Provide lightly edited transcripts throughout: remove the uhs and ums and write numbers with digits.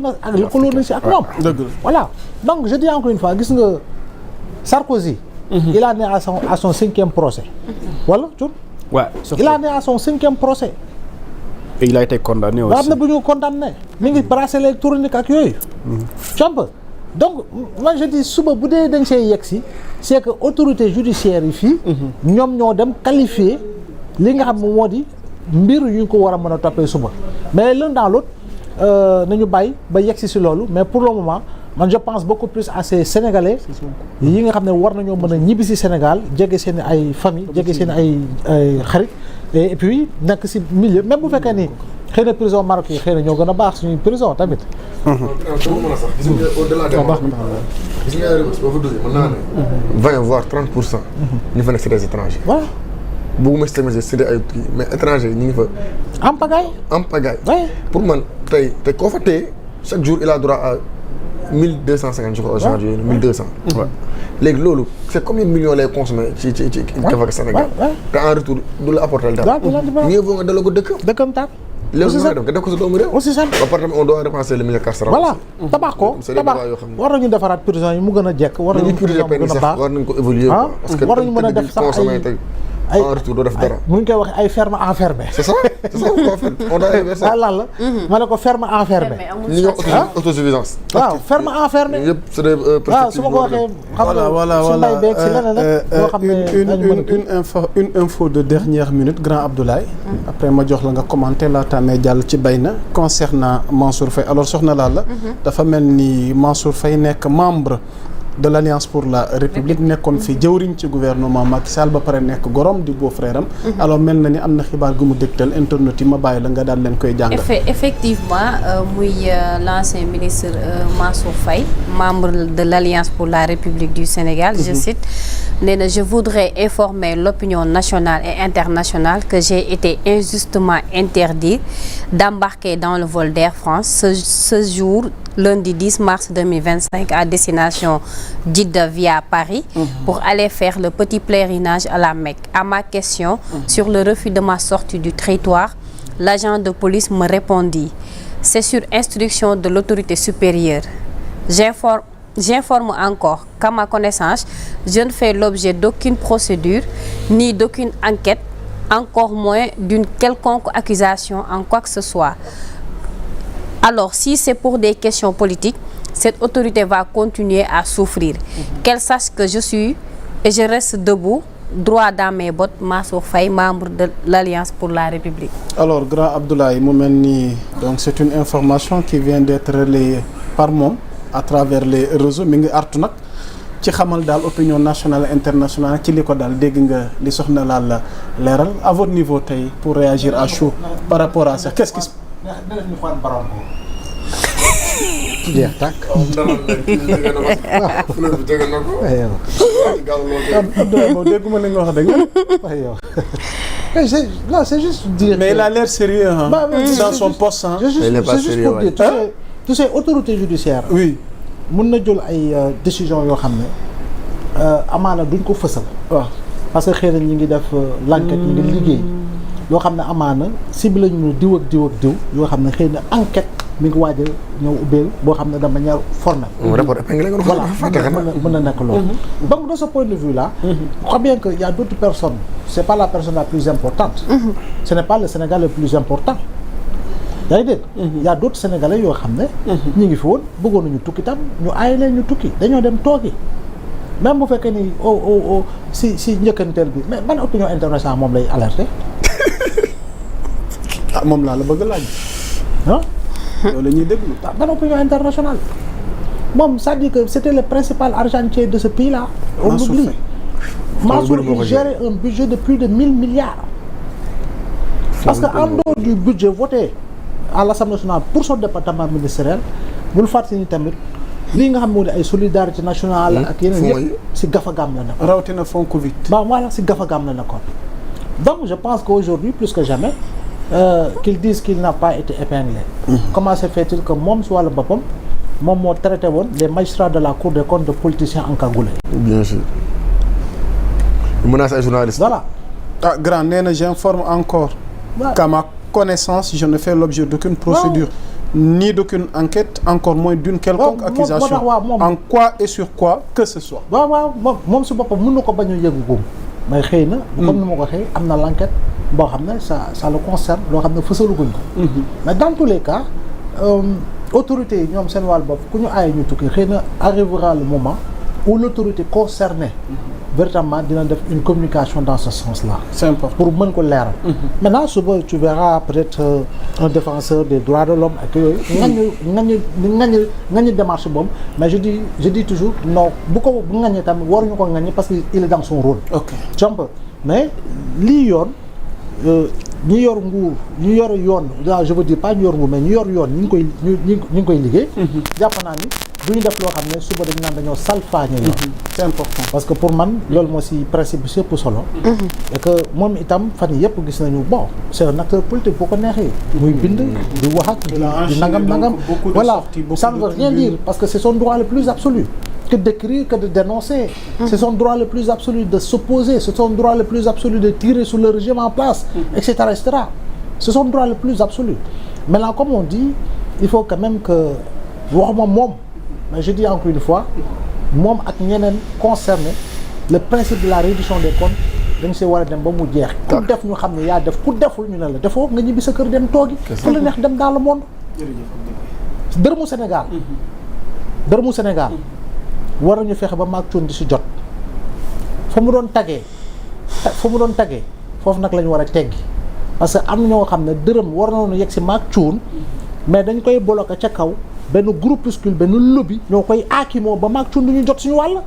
ak lëkkaloo na si ak ñoom. Voilà donc je dis encore une fois gis nga Sarkozy. il a né à son 5e procès. Voilà Thioune. Ouais, il a né à son 5e procès. Et il a été condamné aussi. am na bu ñu condamné mi ngi bracelet électronique ak yooyu. Champ donc moi je dis suba bu dee dañ see yegg si c'est que autorité judiciaire yi fii. ñoom ñoo dem qualifier li nga xam ne moo di mbir yu ñu ko war a mën a toppee suba mais l'un dans l'autre nañu bàyyi ba yegg si loolu mais pour le moment man je pense beaucoup plus à ces Sénégalais yi nga xam ne war nañoo mën a ñibbi si Sénégal jege seen ay famille jege seen ay xarit et puis nekk si milieu même bu fekkee ni xëy na prison Maroc yi xëy na ñoo gën a baax suñuy prison tamit. mën a sax gis nga au-delà des gis nga boo fa dugg mën naa ne 20 voire 30% ñu fa nekk c'est des étrangers. Voilà. bëgguma si c'est ay mais étrangers yi ñu ngi fa. en pagaille. en pagaille. Ouais. pour man tey koo fa téye chaque jour il a droit à 1250 je crois aujourd'hui 1200. waaw léegi loolu c'est combien de millions lay consommer ci gafaga Sénégal. te en retour du la apporter dara. mieux vaut nga delloo ko dëkkam taal. léegi nga def ko sa doomu réew. aussi simple. ba pare tamit on doit repenser le milieu carcéral. voilà tabax ko tabax war nañu defaraat prison yi mu gën a jekk. war nañu prison mu gën a baax war nañu ko évoluer quoi. parce que war nañu mën a def sax ay en retour doo def dara. mu ngi koy wax ay ferme enfermé. c'est ça on doit arriver ça. lan la ma ne ko ferme enfermé. ñu ngi wax autosuffisance. waaw ferme enfermé. yëpp c'est des waaw su ma ko waxee. xam nga si mbay beeg si leneen rek loo xam ne une info de dernière minute grand Abdoulaye. après ma jox la nga commenter laata may jàll ci bay na concernant Mansour Faye alors soxna Lalla. dafa mel ni Mansour Faye nekk membre. de l'Alliance pour la République nekkoon fi jëwriñ ci gouvernement Macky Sall ba pare nekk gorom di beau-frère am. alors mel na ni am na xibaar gu mu dégtal internet yi ma bàyyi la nga daal leen koy jàngal. effectivement muy l'ancien ministre Mansour Faye membre de l'Alliance pour la République du Sénégal. Je cite nee na je voudrais informer l'opinion nationale et internationale que j'ai été injustement interdit d'embarquer dans le vol d'Air France ce jour. Lundi 10 mars 2025 à destination d'Jeddah via Paris pour aller faire le petit pèlerinage à la Mecque. À ma question sur le refus de ma sortie du territoire, l'agent de police me répondit: c'est sur instruction de l'autorité supérieure. J'informe encore qu'à ma connaissance, je ne fais l'objet d'aucune procédure ni d'aucune enquête, encore moins d'une quelconque accusation en quoi que ce soit. Alors, si c'est pour des questions politiques, cette autorité va continuer à souffrir. Qu'elle sache que je suis et je reste debout, droit dans mes bottes, Mansour Faye, membre de l'Alliance pour la République. Alors, grand Abdoulaye, donc c'est une information qui vient d'être relayée par moi à travers les réseaux. Mi ngi artu nag ci xamal daal opinion nationale et internationale ci li ko daal dégg nga li soxna Lalla leeral. À votre niveau tey pour réagir à chaud par rapport à ça, qu'est-ce qui jeex tàkk. Abdoulaye boobu dégguma li nga wax dëgg là c'est juste dire. mais il a l'air sérieux hein. Dans son poste hein. il est pas sérieux pour dire tu sais autorité judiciaire. oui mën na jël ay décisions yoo xam ne amaana duñ ko fësal. waaw parce que xëy na ñi ngi def l'enquête ñi ngi liggéey yoo xam ne amaana ciblé ñu diw ak diw ak diw yoo xam ne xëy na enquête mi ngi waaj a ñëw ubbeel boo xam ne de manière formelle. rapport épinglé nga voilà mën na nekk loolu. donc de ce point de vue là. je crois bien que y a d'autres personnes c'est pas la personne la plus importante. Ce n'est pas le Sénégal le plus important. yaa ngi dégg. y a d'autres Sénégalais yoo xam ne. ñu ngi fi woon bëggoon nañu tukki tam ñu aaye leen ñu tukki dañoo dem toogi. même bu fekkee ni si njëkkanteel bi mais ban opinion internationale moom lay alerter. moom laa la bëgg laaj. ah. loolu la ñuy déglu. ban opinion internationale moom c'est-à-dire que c'était le principal argentier de ce pays-là. On l'oublie. Mansour il gérait un budget de plus de 1000 milliards. Parce que en dehors du budget voté à l'Assemblée nationale pour son département ministériel bul fàttali ni tamit lii nga xam moo di ay solidarité nationale ak yeneen yëpp si gafagaam la nekkoon. rawatina fonds Covid. Voilà si gafagaam la nekkoon. Donc je pense qu'aujourd'hui plus que jamais qu'ils disent qu'il n'a pas été épinglé. Comment se fait-il que moom si wàllu boppam moom moo traité woon les magistrats de la Cour des comptes de politiciens encagoulés. Bien sûr. Menace ay journalistes. Voilà. Ah grand nee na j'informe encore. Qu'à ma connaissance je ne fais l'objet d'aucune procédure ni d'aucune enquête encore moins d'une quelconque accusation en quoi et sur quoi que ce soit. waaw moom su boppam mën na ko bañ a yëgu góom mais xëy na comme ni ma ko waxee am na l'enquête boo xam ne ça le concerne loo xam ne fësaluguñ ko mais dans tous les cas autorités yi ñoom seen wàll bopp ku ñu aaye ñu tukki xëy na arrivera le moment où l'autorité concernée véritablement dina def une communication dans ce sens-là. C'est important pour mën ko leeral. Maintenant suba tu verras peut-être un défenseur des droits de l'homme ak yooyu. ngañu démarche boobu mais je dis toujours non bu ngañee tamit waruñu ko ngañee parce que il est dans son rôle. ok mais lii yoon ñi yor nguur ñu yor yoon je veux dire pas ñu yor nguur mais ñu yor yoon ñu ngi koy liggéey. jàpp naa ni. du ñu def loo xam ne suba dañu naan dañoo salfaañe yoon. c'est important parce que pour man loolu moo si principe bi yëpp solo. et que moom itam fan yii yëpp gis nañu bon c'est un acteur politique boo ko neexee. muy bind di wax ak di nangam. voilà ça ne veut rien dire parce que c'est son droit le plus absolu. que d'écrire que de dénoncer. C'est son droit le plus absolu de s'opposer, c'est son droit le plus absolu de tirer sur le régime en place, etc., etc. C'est son droit le plus absolu. Maintenant, comme on dit, il faut quand même que waxuma moom mais je dis encore une fois moom ak ñeneen concerné le principe de la réduction des comptes dañ see war a dem ba mu jeex. ku def ñu xam ne yaa def ku deful ñu ne la defoo nga ñibbi sa kër dem toogi. fu la neex dem dans le monde. dërëmu Sénégal. war nañu fexe ba maag cuun di si jot fa mu doon tagee foofu nag la ñu war a teggi parce que am na ñoo xam ne dërëm war nañu yegg si maag cuun mais dañ koy bloqué ca kaw benn groupuscule benn lobby ñoo koy aakimoo ba maag cuun du ñu jot suñu wàll.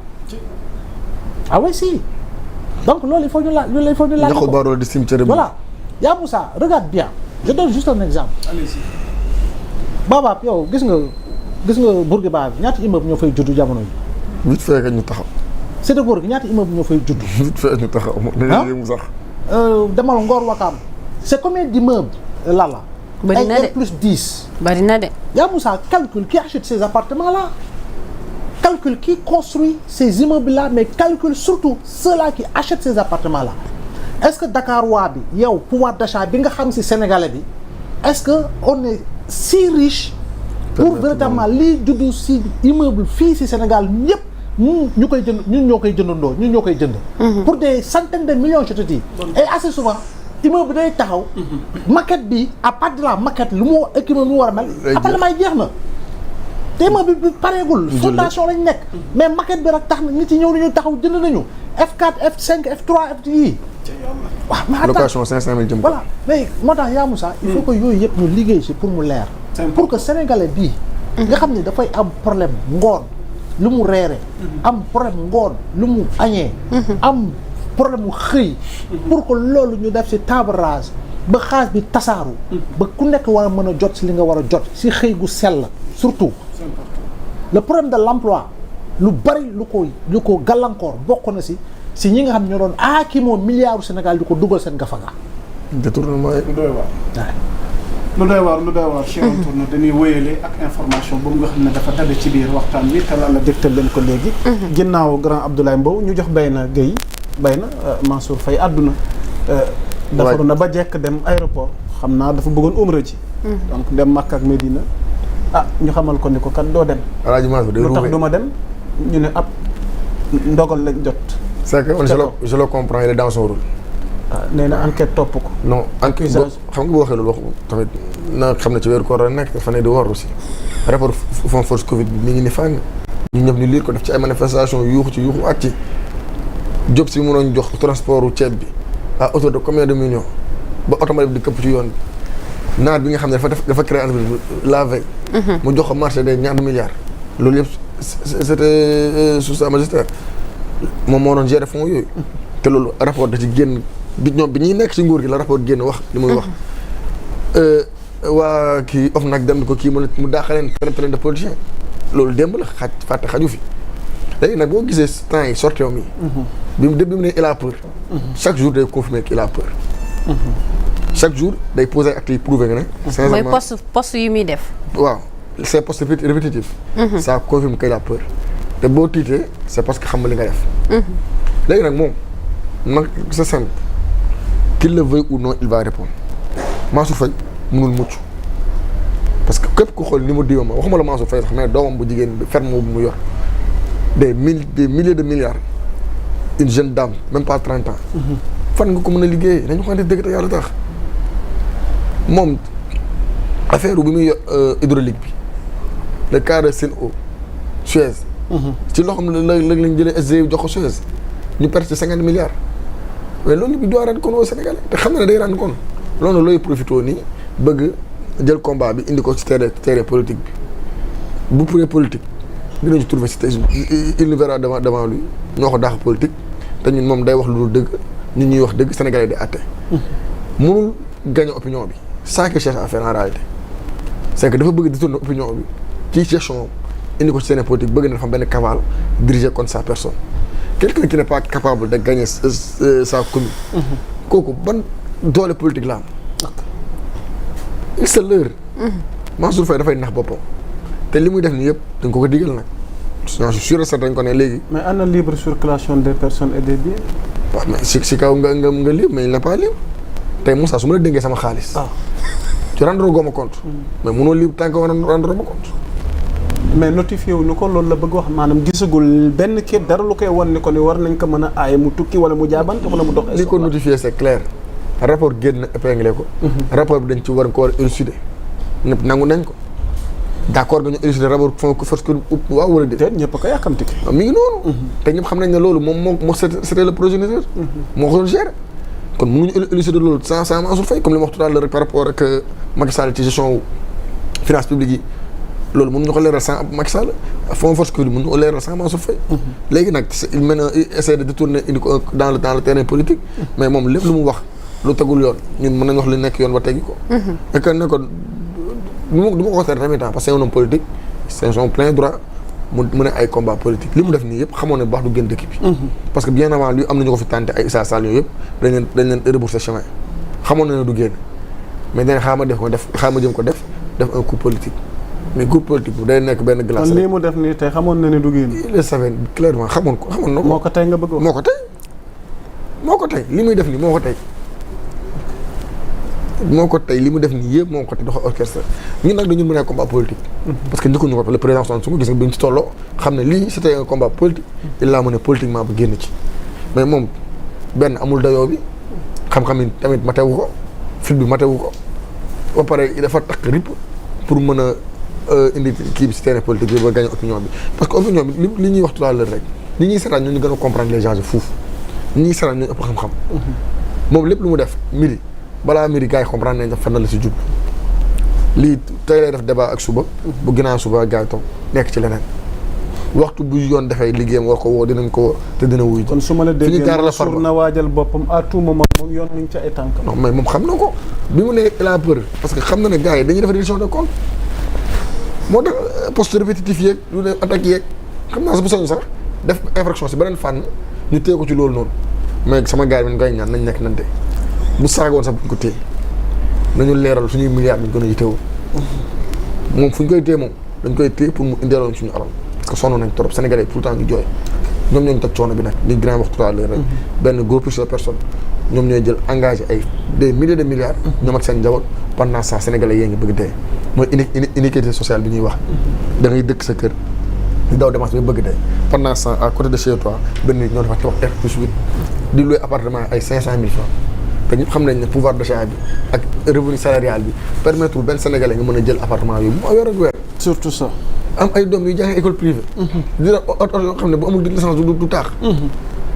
ah oui si donc loolu il faut ñu laaj ko voilà yaa Moussa regarde bien je donne juste un exemple. allez-y. Baba yow gis nga Bourguiba bi ñaata immeuble ñoo fay juddu jamono yi. vite fait que ñu taxaw. Cité Góor gi ñaata immeuble ñoo fay judd. vite fait ñu taxaw. ah yëngu sax. demal Ngor Wakaam. c'est combien d'immeubles là. bari na de plus 10. bari na de. Yaa Moussa calcule qui achète ces appartements là. Calcule qui construit ces immeubles là mais calcule surtout ceux-là qui achètent ces appartements là. est-ce que Dakar waa bi yow pouvoir d'achat bi nga xam ci Sénégalais bi est-ce que on est si riche. pour véritablement lii juddu ci immeuble fii ci Sénégal ñëpp ñu koy jënd ñun ñoo koy jëndandoo ñun ñoo koy jënd. pour des centaines de millions je te dis. et assez souvent immeuble day taxaw. maquette bi à part de la maquette lu mu équipement lu mu war a mel. appartement yi jeex na. te immeuble bi pareegul. fondation lañ nekk. mais maquette bi rek tax na nit yi ñëw nañu taxaw jënd nañu F4 F5 F3 FI. waaw mais location 500000 jëm. voilà mais moo tax Yaa Moussa il faut que yooyu yëpp ñu liggéey ci pour mu leer. pour que sénégalais bii. nga xam ne dafay am problème ngoon lu mu reere am problème ngoon lu mu añee. am problème mu xëy. pour que loolu ñu def ci table rase ba xaalis bi tasaaru. ba ku nekk war a mën a jot ci li nga war a jot ci xëy gu sell surtout. le problème de l'emploi lu bari lu ko gàllankoor bokk na ci ñi nga xam ne ñoo doon kii moom milliardu Sénégal di ko dugal seen gafaga. détournement yi. lu doy waar Cheikh Tourné dañuy wéyale ak information boobu nga xam ne dafa tàbbi ci biir waxtaan wi te la dégtal leen ko léegi. ginnaaw grand Abdoulaye Mbow ñu jox Bayna Gueye Mansour Faye àdduna. defaru na ba jekk dem aéroport xam naa dafa bëggoon umra ci. donc dem Makka ak Medina ñu xamal ko ni ko kat doo dem. Alaaji Mansour day lu tax du ma dem ñu ne ab ndogal lañ jot. c'est que je le comprends il est dans son rôle. nee na enquête topp ko. non enquête xam nga boo waxee loolu wax tamit na xam ne ci weeru koor la nekk dafa ne di war aussi rapport fond force Covid bi mi ngi ni fàng. ñu ñëpp ñu liir ko def ci ay manifestations yuuxu ak ci job si mënoon jox transportu ceeb bi à hauteur de combien de millions ba automobile di këpp ci yoon bi naar bi nga xam ne dafa créé entreprise la veille. mu jox ko marché de ñaar milliards. loolu yëpp c'était sous sa magistère moom moo doon gérer fonds yooyu. te loolu rapport da ci génn bi ñuy nekk ci nguur gi la rapport génn wax li muy wax waa kii of nag dem ko kii mu daaxaleen plein de politiciens loolu démb la fàtte xaju fi léegi nag boo gisee temps yi sorti yow mi bi mu ne il a peur chaque jour day confirmer qu'il a peur chaque jour day poser acte yi prouver nga ne sincèrement mooy poste yi muy def waaw c'est poste répétitif ça confirme qu'il a peur te boo tiitee c'est parce que xam nga li nga def léegi nag moom c'est simple qu'il le veuille ou non il va répondre Mansour Faye mënul mucc parce que képp ku xool ni mu diwa ma waxuma la Mansour Faye sax mais doomam bu jigéen bi ferme bu mu yor des milliers de milliards une jeune dame même pas 30 ans. fan nga ko mën a liggéeyee dañu ko dëgg te yàlla tax moom affaire bi muy hydraulique bi le cas de Sen'Eau Suez. ci loo xam ne lañ jëlee SDE jox ko Suez ñu perte 50 milliards mais loolu bi doit rendre compte au Sénégalais te xam na ne day rendre compte loolu looy profité nii bëgg jël combat bi indi ko ci terrain politique bi bu pouree politique dinañu trouver si il nous verra devant lui ñoo ko daax politique te ñun moom day wax lu dul dëgg ñun ñuy wax dëgg Sénégalais di àtte mënul gagner opinion bi ça qu'il cherche à faire en réalité c'est que dafa bëgg détourner opinion bi ci gestion indi ko ci terrain politique bëgg na dafa am benn cavale dirigé contre sa personne quelqu'un qui n'est pas capable de gagner sa commune kooku ban doole politique la am il se leurre Mansour Faye dafay nax boppam te li muy def nii yëpp dañ ko digal nag je suis sûr dañ ko ne léegi mais ana libre circulation des personnes et des biens. waaw mais si kaw nga libre mais il n'est pas libre tey Moussa su ma la dénkee sama xaalis ci rendre gooma compte mais mënoo libre tant que rendre ma compte mais notifié wu ñu ko loolu la bëgg wax maanaam gisagul benn kii dara lu koy wan ni ko ni war nañ ko mën a aaye mu tukki wala mu jaabante wala mu dox. li ko notifié c'est clair rapport génn épinglé ko. rapport bi dañ ci war ko war a élucider ñëpp nangu nañ ko d'accord nga ñu élucider rapport force que waaw wala déet. ñëpp a ko yàkkamti ki. mi ngi noonu. te ñëpp xam nañ ne loolu moom c'était le progéniteur. moo ko doon gérer kon mënuñu élucider loolu sans Mansour Faye comme li ma wax tout à l'heure rek par rapport ak Macky Sall ci gestion finance publique yi. loolu mënuñu ko leeral sans Macky Sall fond force que mënuñu ko leeral sans Mansour Faye. léegi nag il mène essayer de détourner indi ko dans le terrain politique. mais moom lépp lu mu wax lu tegul yoon ñun mën nañu wax li nekk yoon ba teggi ko. et que ne ko du ma ko tere tamit parce que c'est un homme politique c'est son plein droit mu mën a ay combat politique li mu def nii yëpp xamoon ne bu baax du génn dëkk bi. parce que bien avant lui am nañu ko fi tenté ay Issa Sall yooyu yëpp dañ leen rebourser chemin xamoon na ne du génn mais dañ xaama jëm ko def un coup politique. mais groupe politique bu day nekk benn glace. kon lii mu def nii tey xamoon na ne du génn. il le savait clairement xamoon na ko. moo ko tey nga bëgg wax. moo ko tey li muy def nii moo ko tey li mu def nii yëpp moo ko tey dafa orchestre ñun nag dañu mën a combat politique. parce que njëkkuñu ko le président Sonko gis nga bi ñu ci tolloo xam ne lii c'était un combat politique. il l'a mené politiquement ba génn ci mais moom benn amul dayoo bi xam-xam yi tamit matewu ko fit bi matewu ko ba pare dafa takk rip pour mën a indi kii bi ci terrain politique bi ba gagner opinion bi parce que opinion bi li ñuy wax tout à l'heure rek li ñuy seetaan ñu gën a comprendre les gens foofu li ñuy seetaan ñu ëpp xam-xam. moom lépp lu mu def midi balaa midi gars yi comprendre nañ fan la si jub lii tey lay def débat ak suba. bu ginnaaw suba gars yi toog nekk ci leneen waxtu bu yoon defee liggéeyam war ko woo dinañ ko woo te dina wuyu. kon su ma la déggee Mansour na waajal boppam à tout moment moom yoon nañ ca ay tànk. non mais moom xam na ko bi mu ne il a peur parce que xam na ne gars yi dañuy def reddition de compte moo tax poste répétitif yeeg lu ne attaque yeeg xam naa bu soññ sax def infraction si beneen fànn ñu téye ko ci loolu noonu mais sama gars yi koy ñaan nañ nekk nante bu saagoon sax buñ ko téye nañu leeral suñuy milliards ñu gën a yitewoo moom fu ñu koy téye moom dañ koy téye pour mu indeeloon suñu alal parce que sonn nañ trop Sénégalais yi tout le temps ñu jooy ñoom ñoo ñu teg coono bi nag li grand wax tout à l'heure rek benn groupe de personnes ñoom ñooy jël engagé ay des milliers de milliards ñoom ak seen njaboot pendant ça Sénégalais yee ngi bëgg dee mooy inéquité sociale bi ñuy wax da ngay dëkk sa kër di daw dépense bi bëgg dee pendant ça à côté de chez toi benn nit ñoo dafa ci wax R+8 di louer appartement ay 500 000 francs te ñëpp xam nañ ne pouvoir d'achat bi ak revenu salarial bi permettre benn Sénégalais nga mën a jël appartement yooyu bu weer ak weer surtout ça. am ay doom yu jàngee école privée. dina oto yoo xam ne bu amul di licence du taax.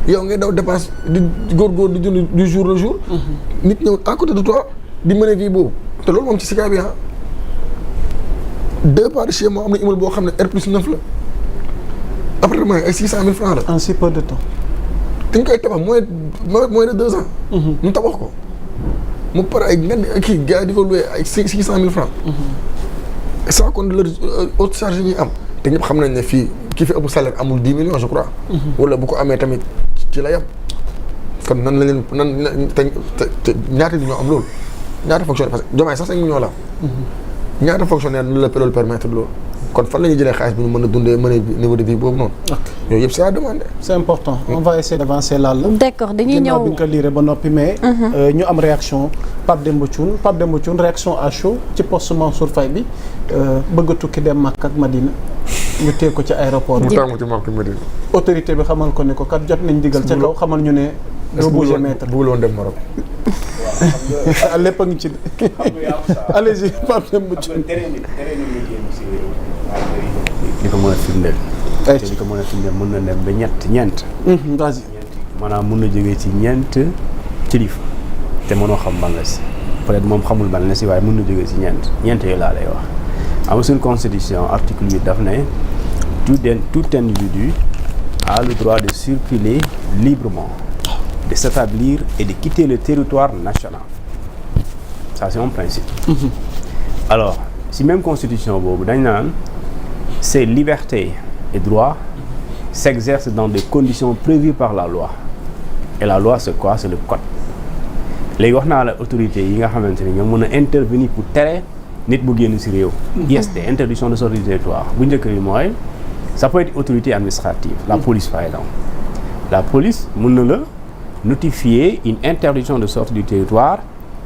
yow ngay daw dépense di góorgóor di jënd du jour le jour. nit ñëw à côté de toi di mën a vie boobu te loolu moom ci Sicap bi ah 2 pas de chez moi am na immeuble boo xam ne R+9 la appartement yi ay 600 000 francs la. en si peu de temps. dañ koy tabax moins de 2 ans. ñu tabax ko mu pare ay ngan kii gars yi di ko loué ay 600 000 francs. sans compter leur haute charge yi ñuy am te ñëpp xam nañ ne fii ki fi ëpp salaire amul 10 millions je crois. wala bu ko amee tamit ci la yem. kon nan la leen te ñaata di ñoo am loolu ñaata fonctionnaire parce que Diomaye sax 5 millions la am. ñaata fonctionnaire nu la loolu permettre loolu kon fan la ñuy jëlee xaalis bi ñu mën a dundee mën a niveau de vie boobu noonu. yooyu yëpp c'est à demander. c'est important on va essayer d'avancer là. d'accord dañuy ñëw bi nga ko liiree ba noppi mais. ñu am réaction Pape Demba Thioune réaction à chaud ci poste Mansour Faye bi bëgg a tukki dem Makka ak Madina ñu téye ko ci aéroport bi. mu tàmm ci Makka ak Madina. autorité bi xamal ko ni ko kat jot nañ digal ca kaw xamal ñu ne. doo bouger mètre bëggul woon dem Maroc. lépp a ngi ci allez-y Pape Demba Thioune. li ko mën a firndeel. te li ko mën a firndeel mën na dem ba ñeent. vas-y. maanaam mën na jógee ci ñeent kilifa te mënoo xam ban la si peut-être moom xamul ban la si waaye mën na jógee ci ñeent yooyu laa lay wax. am suñu constitution article 8 daf ne tout individu a le droit de circuler librement, de s'établir et de quitter le territoire national. Ça c'est un principe. Alors si même constitution boobu dañ naan ces libertés et droits s'exercent dans des conditions prévues par la loi. Et la loi c'est quoi? C'est le code. léegi wax naa la autorités yi nga xamante ni ñoom mën a intervenir pour tere nit bu génn ci réew. IST interdiction de sortie du territoire bu njëkk bi mooy ça peut être autorité administrative. La police par exemple. La police mën na la notifier une interdiction de sortie du territoire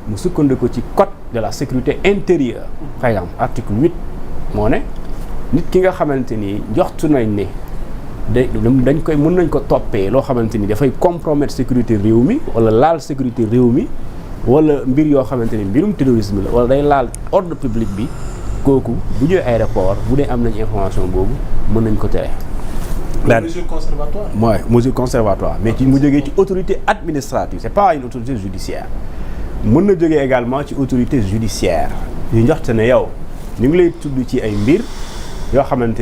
mu sukkandiku ci code de la sécurité intérieure. Par exemple article 8 moo ne nit ki nga xamante ni joxtu nañ ne dañ koy mën nañ ko toppee loo xamante ni dafay compromettre sécurité réew mi wala laal sécurité réew mi wala mbir yoo xamante ni mbirum terrorisme la wala day laal ordre public bi kooku bu ñëwee aéroport bu dee am nañ information boobu mën nañ ko tere. mesure conservatoire. mooy mesure conservatoire mais ci mu jógee ci autorité administrative c'est pas une autorité judiciaire mën na jógee également ci autorité judiciaire yu njoxte ne yow ñu ngi lay tudd ci ay mbir yoo xamante